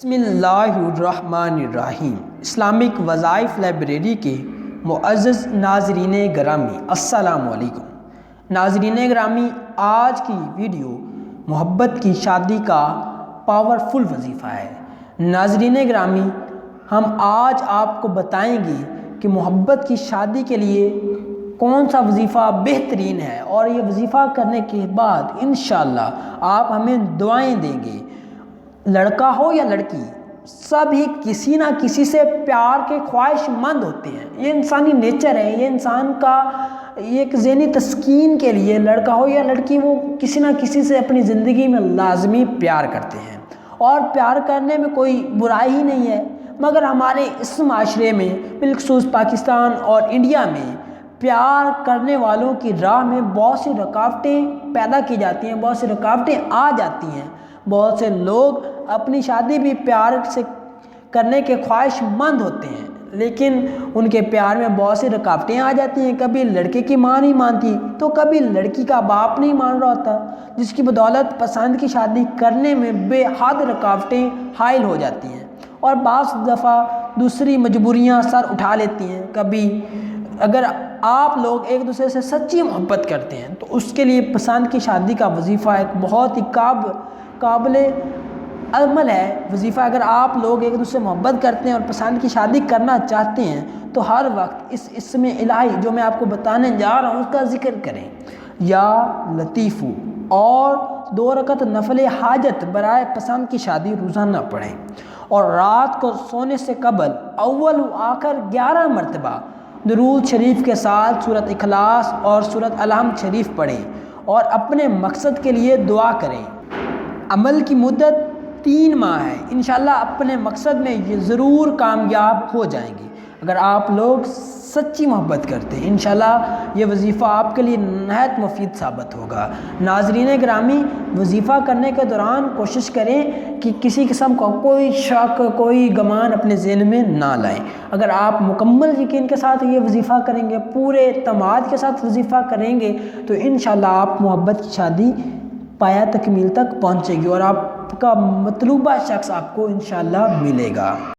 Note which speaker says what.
Speaker 1: بسم اللہ الرحمن الرحیم۔ اسلامک وظائف لائبریری کے معزز ناظرین گرامی السلام علیکم۔ ناظرین گرامی، آج کی ویڈیو محبت کی شادی کا پاورفل وظیفہ ہے۔ ناظرین گرامی، ہم آج آپ کو بتائیں گے کہ محبت کی شادی کے لیے کون سا وظیفہ بہترین ہے، اور یہ وظیفہ کرنے کے بعد انشاءاللہ آپ ہمیں دعائیں دیں گے۔ لڑکا ہو یا لڑکی، سب ہی کسی نہ کسی سے پیار کے خواہش مند ہوتے ہیں۔ یہ انسانی نیچر ہے، یہ انسان کا ایک ذہنی تسکین کے لیے لڑکا ہو یا لڑکی، وہ کسی نہ کسی سے اپنی زندگی میں لازمی پیار کرتے ہیں، اور پیار کرنے میں کوئی برائی ہی نہیں ہے۔ مگر ہمارے اس معاشرے میں، بالخصوص پاکستان اور انڈیا میں، پیار کرنے والوں کی راہ میں بہت سی رکاوٹیں پیدا کی جاتی ہیں، بہت سی رکاوٹیں آ جاتی ہیں۔ بہت سے لوگ اپنی شادی بھی پیار سے کرنے کے خواہش مند ہوتے ہیں، لیکن ان کے پیار میں بہت سی رکاوٹیں آ جاتی ہیں۔ کبھی لڑکے کی ماں نہیں مانتی تو کبھی لڑکی کا باپ نہیں مان رہا ہوتا، جس کی بدولت پسند کی شادی کرنے میں بے حد رکاوٹیں حائل ہو جاتی ہیں، اور بعض دفعہ دوسری مجبوریاں سر اٹھا لیتی ہیں۔ کبھی اگر آپ لوگ ایک دوسرے سے سچی محبت کرتے ہیں تو اس کے لیے پسند کی شادی کا وظیفہ ایک بہت ہی قابل عمل ہے وظیفہ۔ اگر آپ لوگ ایک دوسرے سے محبت کرتے ہیں اور پسند کی شادی کرنا چاہتے ہیں تو ہر وقت اس اسم الہی جو میں آپ کو بتانے جا رہا ہوں اس کا ذکر کریں، یا لطیفو، اور 2 رکعت نفل حاجت برائے پسند کی شادی روزانہ پڑھیں، اور رات کو سونے سے قبل اول و آخر 11 مرتبہ درود شریف کے ساتھ سورۃ اخلاص اور سورۃ الحمد شریف پڑھیں، اور اپنے مقصد کے لیے دعا کریں۔ عمل کی مدت 3 ماہ ہے، انشاءاللہ اپنے مقصد میں یہ ضرور کامیاب ہو جائیں گے۔ اگر آپ لوگ سچی محبت کرتے ہیں، انشاءاللہ یہ وظیفہ آپ کے لیے نہایت مفید ثابت ہوگا۔ ناظرین گرامی، وظیفہ کرنے کے دوران کوشش کریں کہ کسی قسم کا کوئی شک، کوئی گمان اپنے ذہن میں نہ لائیں۔ اگر آپ مکمل یقین کے ساتھ یہ وظیفہ کریں گے، پورے اعتماد کے ساتھ وظیفہ کریں گے، تو انشاءاللہ آپ محبت کی شادی پایہ تکمیل تک پہنچے گی، اور آپ کا مطلوبہ شخص آپ کو انشاءاللہ ملے گا۔